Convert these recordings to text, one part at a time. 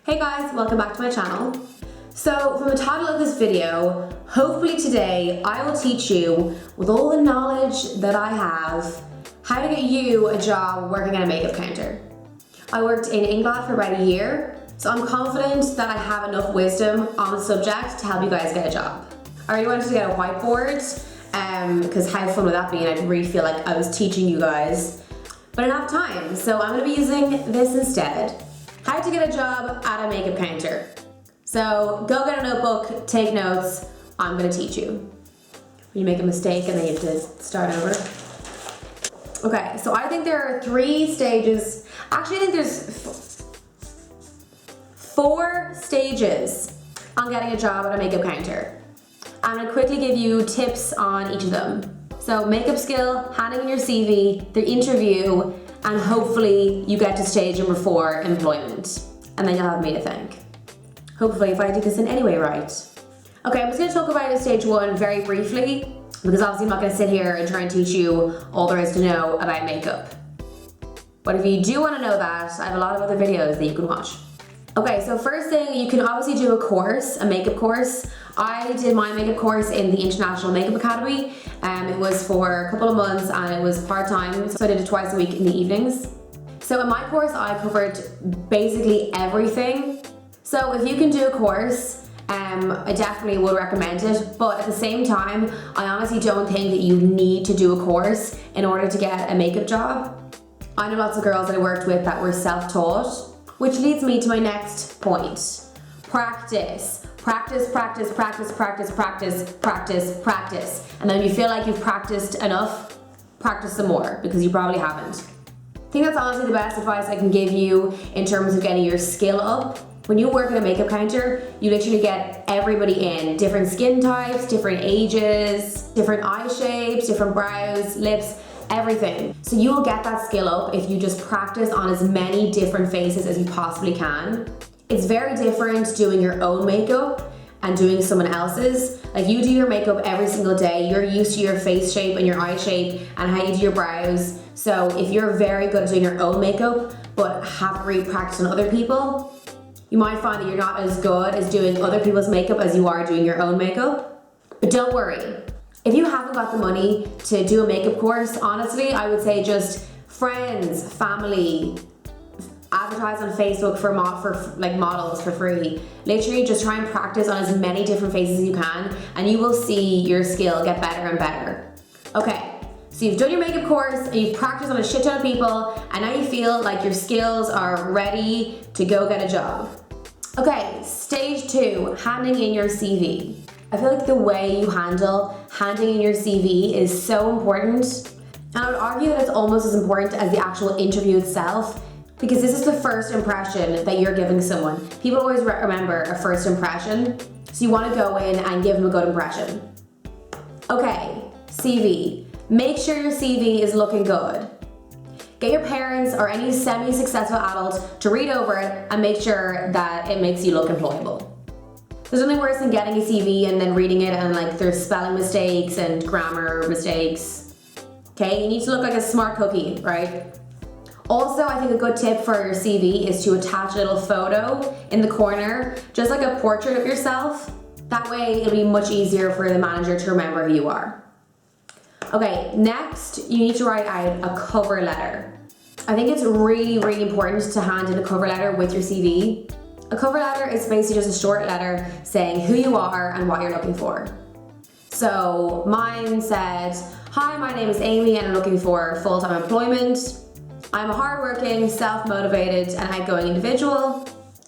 Hey guys, welcome back to my channel. So from the title of this video, hopefully today I will teach you, with all the knowledge that I have, how to get you a job working at a makeup counter. I worked in Inglot for about a year, so I'm confident that I have enough wisdom on the subject to help you guys get a job. I really wanted to get a whiteboard, because how fun would that be, and I'd really feel like I was teaching you guys. But I don't have time, so I'm going to be using this instead. How to get a job at a makeup counter. So go get a notebook, take notes, I'm going to teach you. When you make a mistake and then you have to start over. Okay, so I think there are 3 stages. Actually, I think there's 4 stages on getting a job at a makeup counter. I'm going to quickly give you tips on each of them. So makeup skill, handing in your CV, the interview, and hopefully you get to stage number 4, employment. And then you'll have me to thank. Hopefully, if I do this in any way right. Okay, I'm just gonna talk about stage 1 very briefly, because obviously I'm not gonna sit here and try and teach you all there is to know about makeup. But if you do wanna know that, I have a lot of other videos that you can watch. Okay, so first thing, you can obviously do a course, a makeup course. I did my makeup course in the International Makeup Academy. It was for a couple of months and it was part-time, so I did it twice a week in the evenings. So in my course, I covered basically everything. So if you can do a course, I definitely would recommend it, but at the same time, I honestly don't think that you need to do a course in order to get a makeup job. I know lots of girls that I worked with that were self-taught, which leads me to my next point. Practice. Practice, practice, practice, practice, practice, practice, practice. And then when you feel like you've practiced enough, practice some more, because you probably haven't. I think that's honestly the best advice I can give you in terms of getting your skill up. When you work at a makeup counter, you literally get everybody in. Different skin types, different ages, different eye shapes, different brows, lips, everything. So you will get that skill up if you just practice on as many different faces as you possibly can. It's very different doing your own makeup and doing someone else's. Like, you do your makeup every single day, you're used to your face shape and your eye shape and how you do your brows. So if you're very good at doing your own makeup but haven't really practiced on other people, you might find that you're not as good as doing other people's makeup as you are doing your own makeup. But don't worry. If you haven't got the money to do a makeup course, honestly, I would say just friends, family, advertise on Facebook for models for free. Literally just try and practice on as many different faces as you can, and you will see your skill get better and better. Okay, so you've done your makeup course and you've practiced on a shit ton of people, and now you feel like your skills are ready to go get a job. Okay, stage 2, handing in your CV. I feel like the way you handing in your CV is so important, and I would argue that it's almost as important as the actual interview itself, because this is the first impression that you're giving someone. People always remember a first impression, so you want to go in and give them a good impression. Okay, CV. Make sure your CV is looking good. Get your parents or any semi-successful adult to read over it and make sure that it makes you look employable. There's nothing worse than getting a CV and then reading it and there's spelling mistakes and grammar mistakes. Okay, you need to look like a smart cookie, right? Also, I think a good tip for your CV is to attach a little photo in the corner, just like a portrait of yourself. That way it'll be much easier for the manager to remember who you are. Okay, next you need to write out a cover letter. I think it's really, really important to hand in a cover letter with your CV. A cover letter is basically just a short letter saying who you are and what you're looking for. So mine said, "Hi, my name is Amy and I'm looking for full-time employment. I'm a hardworking, self-motivated and outgoing individual.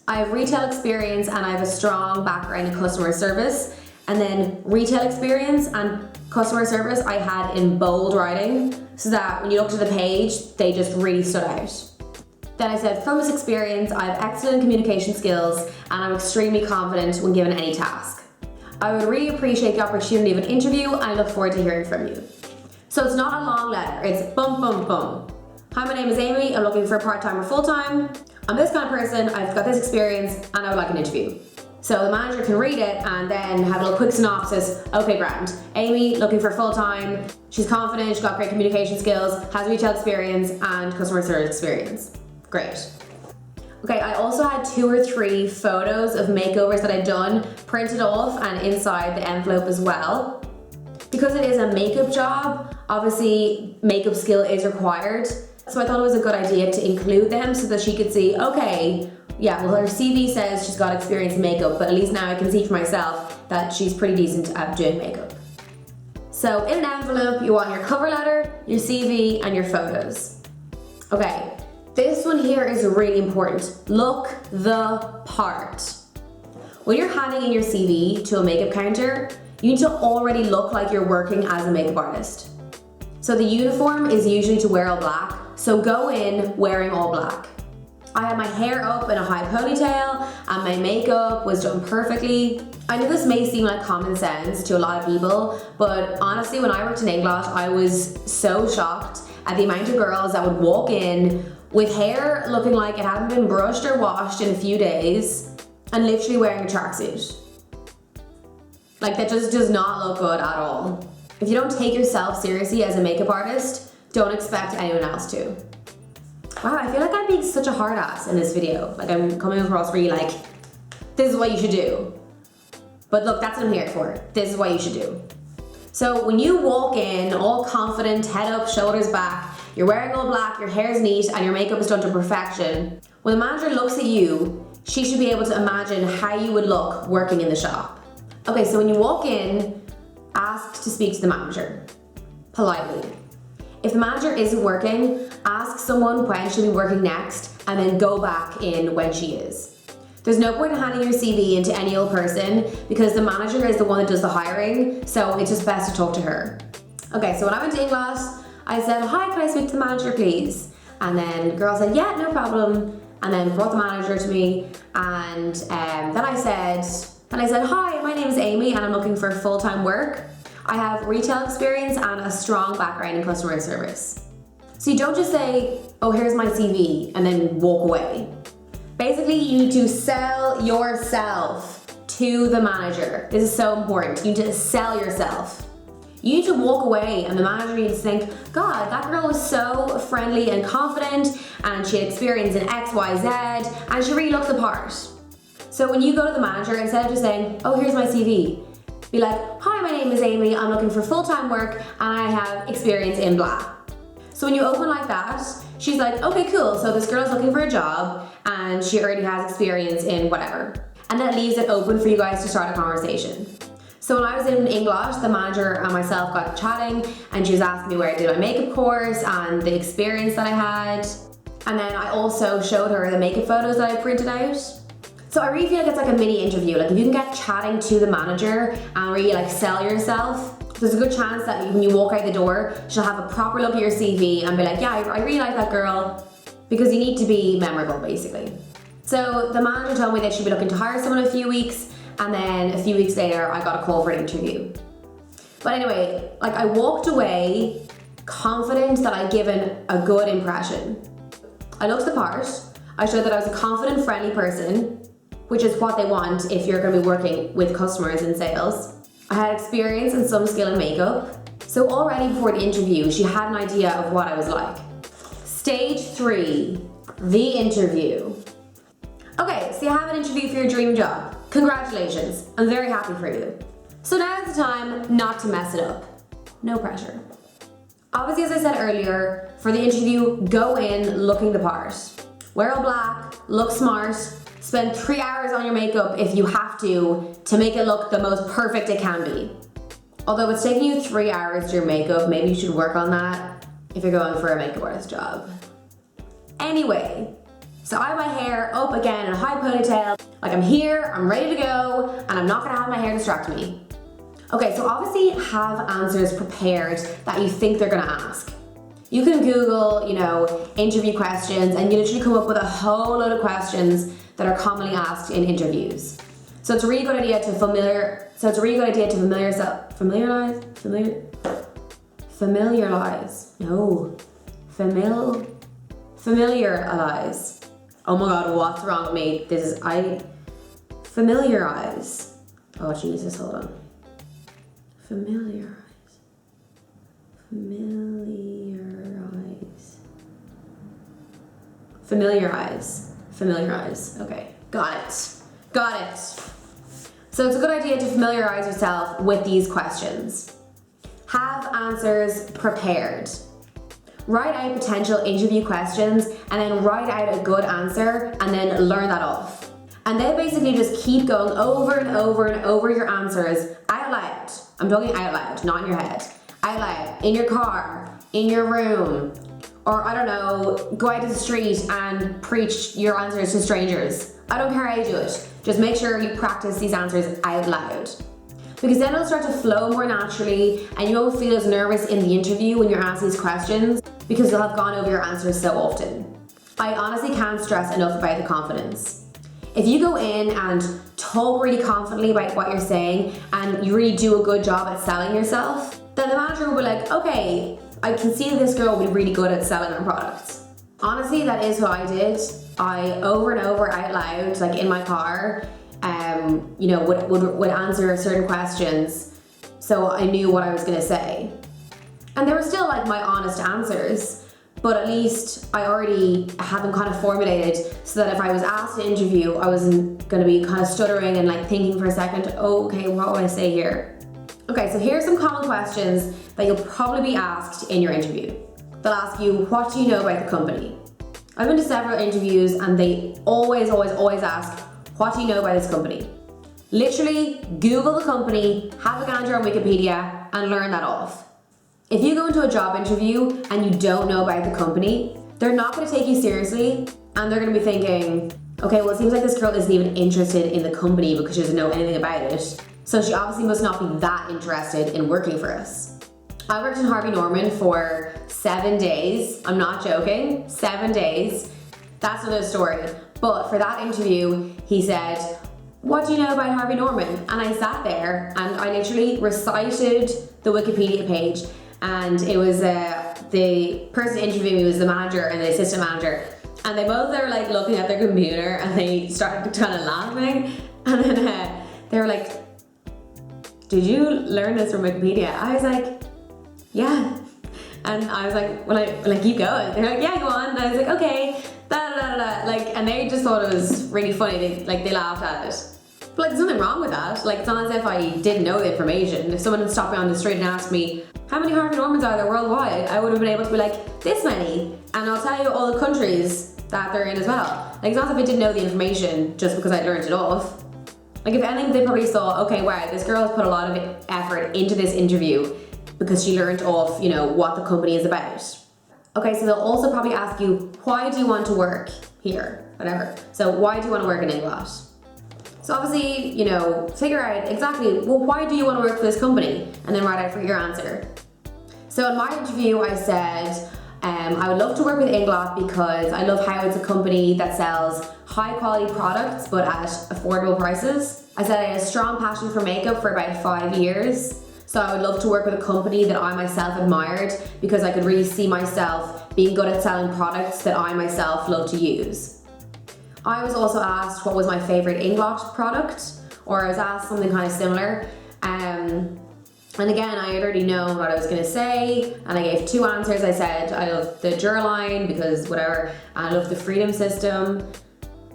I have retail experience and I have a strong background in customer service." And then retail experience and customer service I had in bold writing, so that when you looked at the page, they just really stood out. Then I said, "From this experience, I have excellent communication skills and I'm extremely confident when given any task. I would really appreciate the opportunity of an interview and I look forward to hearing from you." So it's not a long letter, it's boom, boom, boom. "Hi, my name is Amy, I'm looking for a part-time or full-time. I'm this kind of person, I've got this experience, and I would like an interview." So the manager can read it and then have a little quick synopsis. Okay, grand. Amy, looking for full-time, she's confident, she's got great communication skills, has retail experience and customer service experience. Great. Okay, I also had 2 or 3 photos of makeovers that I'd done printed off and inside the envelope as well. Because it is a makeup job, obviously makeup skill is required. So I thought it was a good idea to include them so that she could see, okay, yeah, well her CV says she's got experience in makeup, but at least now I can see for myself that she's pretty decent at doing makeup. So in an envelope, you want your cover letter, your CV, and your photos. Okay, this one here is really important. Look the part. When you're handing in your CV to a makeup counter, you need to already look like you're working as a makeup artist. So the uniform is usually to wear all black, so go in wearing all black. I had my hair up in a high ponytail and my makeup was done perfectly. I know this may seem like common sense to a lot of people, but honestly when I worked in Inglot, I was so shocked at the amount of girls that would walk in with hair looking like it hadn't been brushed or washed in a few days and literally wearing a tracksuit. Like that just does not look good at all. If you don't take yourself seriously as a makeup artist, don't expect anyone else to. Wow, I feel like I'm being such a hard ass in this video. Like I'm coming across really like, this is what you should do. But look, that's what I'm here for. This is what you should do. So when you walk in all confident, head up, shoulders back, you're wearing all black, your hair's neat, and your makeup is done to perfection, when the manager looks at you, she should be able to imagine how you would look working in the shop. Okay, so when you walk in, ask to speak to the manager, politely. If the manager isn't working, ask someone when she'll be working next and then go back in when she is. There's no point in handing your CV into any old person because the manager is the one that does the hiring, so it's just best to talk to her. Okay, so when I went to Inglot, I said, hi, can I speak to the manager please? And then the girl said, yeah, no problem. And then brought the manager to me and then I said, hi, my name is Amy and I'm looking for full-time work. I have retail experience and a strong background in customer service. So you don't just say, oh, here's my CV, and then walk away. Basically, you need to sell yourself to the manager. This is so important. You need to sell yourself. You need to walk away and the manager needs to think, God, that girl was so friendly and confident and she had experience in X, Y, Z, and she really looked the part. So when you go to the manager, instead of just saying, oh, here's my CV, be like, hi, my name is Amy, I'm looking for full-time work and I have experience in blah. So when you open like that, she's like, okay, cool, so this girl's looking for a job and she already has experience in whatever. And that leaves it open for you guys to start a conversation. So when I was in Inglot, the manager and myself got chatting and she was asking me where I did my makeup course and the experience that I had. And then I also showed her the makeup photos that I printed out. So I really feel like it's like a mini interview. Like if you can get chatting to the manager and really like sell yourself, there's a good chance that when you walk out the door, she'll have a proper look at your CV and be like, yeah, I really like that girl, because you need to be memorable basically. So the manager told me that she'd be looking to hire someone in a few weeks, and then a few weeks later, I got a call for an interview. But anyway, like I walked away confident that I'd given a good impression. I looked the part, I showed that I was a confident, friendly person, which is what they want if you're gonna be working with customers in sales. I had experience and some skill in makeup. So already before the interview, she had an idea of what I was like. Stage 3, the interview. Okay, so you have an interview for your dream job. Congratulations, I'm very happy for you. So now's the time not to mess it up. No pressure. Obviously, as I said earlier, for the interview, go in looking the part. Wear all black, look smart, spend 3 hours on your makeup if you have to make it look the most perfect it can be. Although it's taking you 3 hours to do your makeup, maybe you should work on that if you're going for a makeup artist job. Anyway, so I have my hair up again in a high ponytail, like I'm here, I'm ready to go, and I'm not gonna have my hair distract me. Okay, so obviously have answers prepared that you think they're gonna ask. You can Google, interview questions, and you literally come up with a whole load of questions that are commonly asked in interviews. So it's a really good idea to familiarize Oh my God, what's wrong with me? Familiarize. Oh Jesus, hold on. Familiarize. Okay, got it. Got it. So it's a good idea to familiarize yourself with these questions. Have answers prepared. Write out potential interview questions and then write out a good answer and then learn that off. And then basically just keep going over and over and over your answers out loud. I'm talking out loud, not in your head. Out loud, in your car, in your room, or I don't know, go out to the street and preach your answers to strangers. I don't care how you do it. Just make sure you practice these answers out loud. Because then it'll start to flow more naturally and you won't feel as nervous in the interview when you're asked these questions because you'll have gone over your answers so often. I honestly can't stress enough about the confidence. If you go in and talk really confidently about what you're saying and you really do a good job at selling yourself, then the manager will be like, okay, I can see that this girl will be really good at selling her products. Honestly, that is what I did. I over and over out loud, like in my car, would answer certain questions so I knew what I was gonna say. And they were still like my honest answers, but at least I already had them kind of formulated so that if I was asked to interview, I wasn't gonna be kind of stuttering and like thinking for a second, oh, okay, what would I say here? Okay, so here's some common questions that you'll probably be asked in your interview. They'll ask you, what do you know about the company? I've been to several interviews and they always ask, what do you know about this company? Literally, Google the company, have a gander on Wikipedia, and learn that off. If you go into a job interview and you don't know about the company, they're not gonna take you seriously and they're gonna be thinking, okay, well, it seems like this girl isn't even interested in the company because she doesn't know anything about it. So she obviously must not be that interested in working for us. I worked in Harvey Norman for 7 days. I'm not joking, 7 days. That's another story. But for that interview, he said, what do you know about Harvey Norman? And I sat there and I literally recited the Wikipedia page, and it was the person interviewing me was the manager and the assistant manager. And they both were like looking at their computer and they started kind of laughing. And then they were like, did you learn this from Wikipedia? I was like, yeah. And I was like, well, I keep going. They're like, yeah, go on. And I was like, okay, like, and they just thought it was really funny. They laughed at it. But like, there's nothing wrong with that. Like, it's not as if I didn't know the information. If someone had stopped me on the street and asked me, how many Harvey Normans are there worldwide? I would have been able to be like, this many. And I'll tell you all the countries that they're in as well. Like, it's not as if I didn't know the information just because I learned it off. Like, if anything, they probably saw, okay, wow, this girl has put a lot of effort into this interview because she learned off, what the company is about. Okay, so they'll also probably ask you, why do you want to work here? Whatever. So why do you want to work in Inglot? So obviously, figure out exactly, well, why do you want to work for this company? And then write out for your answer. So in my interview, I said, I would love to work with Inglot because I love how it's a company that sells high quality products but at affordable prices. I said I had a strong passion for makeup for about 5 years. So I would love to work with a company that I myself admired because I could really see myself being good at selling products that I myself love to use. I was also asked what was my favorite Inglot product, or I was asked something kind of similar. And again, I had already known what I was gonna say, and I gave 2 answers. I said, I love the Duraline because whatever, and I love the Freedom System.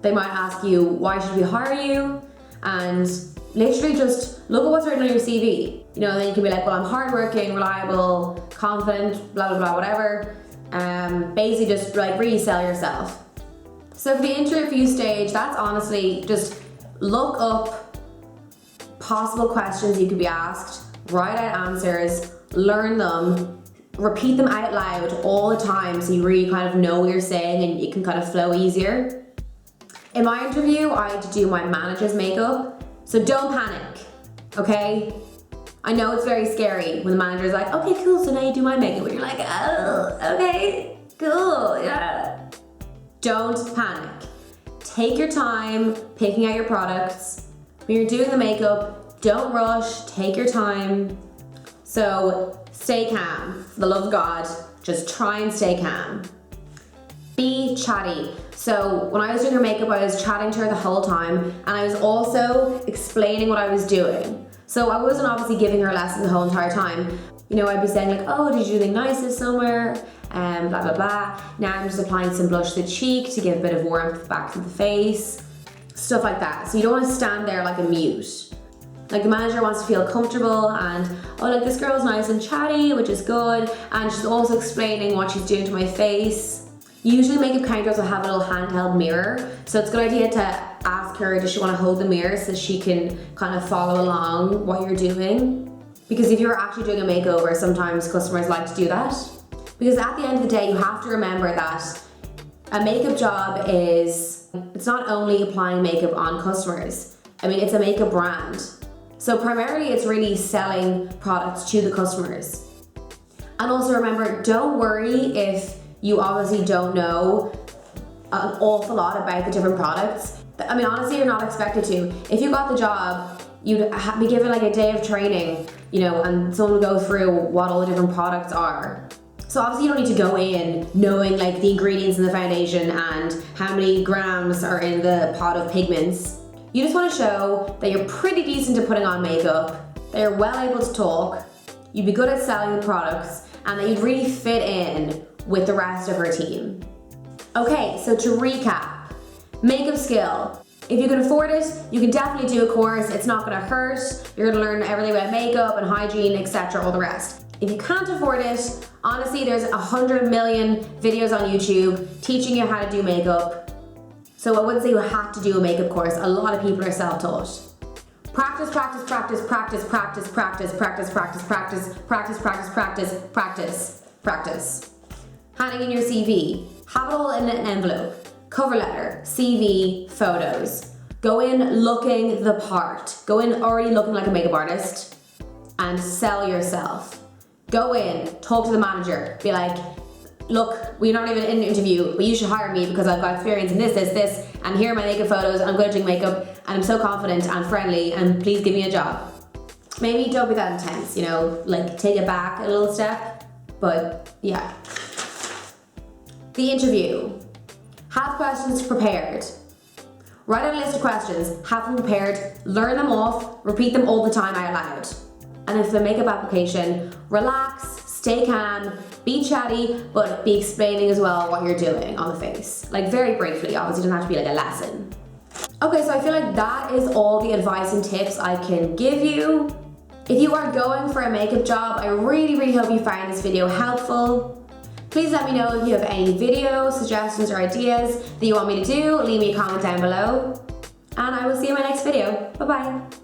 They might ask you, why should we hire you? And literally just look at what's written on your CV. Then you can be like, well, I'm hardworking, reliable, confident, blah, blah, blah, whatever. Basically just like really sell yourself. So for the interview stage, that's honestly just look up possible questions you could be asked, write out answers, learn them, repeat them out loud all the time so you really kind of know what you're saying and it can kind of flow easier. In my interview, I had to do my manager's makeup, so don't panic, okay? I know it's very scary when the manager's like, okay, cool, so now you do my makeup, and you're like, oh, okay, cool, yeah. Don't panic. Take your time picking out your products. When you're doing the makeup, don't rush, take your time. So stay calm, for the love of God, just try and stay calm. Be chatty. So when I was doing her makeup, I was chatting to her the whole time, and I was also explaining what I was doing. So I wasn't obviously giving her a lesson the whole entire time. I'd be saying like, oh, did you do anything nice this summer? blah, blah, blah. Now I'm just applying some blush to the cheek to give a bit of warmth back to the face. Stuff like that. So you don't want to stand there like a mute. Like the manager wants to feel comfortable and, oh, like this girl's nice and chatty, which is good. And she's also explaining what she's doing to my face. Usually makeup counters will have a little handheld mirror. So it's a good idea to ask her, does she want to hold the mirror so she can kind of follow along what you're doing? Because if you're actually doing a makeover, sometimes customers like to do that. Because at the end of the day, you have to remember that a makeup job it's not only applying makeup on customers. I mean, it's a makeup brand. So primarily it's really selling products to the customers. And also remember, don't worry if you obviously don't know an awful lot about the different products. I mean, honestly, you're not expected to. If you got the job, you'd be given like a day of training, and someone would go through what all the different products are. So obviously you don't need to go in knowing like the ingredients in the foundation and how many grams are in the pot of pigments. You just want to show that you're pretty decent at putting on makeup, that you're well able to talk, you'd be good at selling the products, and that you'd really fit in with the rest of her team. Okay, so to recap, makeup skill. If you can afford it, you can definitely do a course. It's not gonna hurt. You're gonna learn everything about makeup and hygiene, etc., all the rest. If you can't afford it, honestly, there's 100 million videos on YouTube teaching you how to do makeup. So I wouldn't say you have to do a makeup course. A lot of people are self-taught. Practice, practice, practice, practice, practice, practice, practice, practice, practice, practice, practice, practice, practice, practice. Handing in your CV. Have it all in an envelope. Cover letter, CV, photos. Go in looking the part. Go in already looking like a makeup artist and sell yourself. Go in, talk to the manager, be like, look, we're not even in an interview, but you should hire me because I've got experience in this, and here are my makeup photos, I'm good at doing makeup, and I'm so confident and friendly, and please give me a job. Maybe don't be that intense, like take it back a little step, but yeah. The interview. Have questions prepared. Write out a list of questions, have them prepared, learn them off, repeat them all the time out loud. And if the makeup application, relax, stay calm, be chatty, but be explaining as well what you're doing on the face. Like very briefly, obviously it doesn't have to be like a lesson. Okay, so I feel like that is all the advice and tips I can give you. If you are going for a makeup job, I really, really hope you found this video helpful. Please let me know if you have any video suggestions or ideas that you want me to do. Leave me a comment down below. And I will see you in my next video. Bye-bye.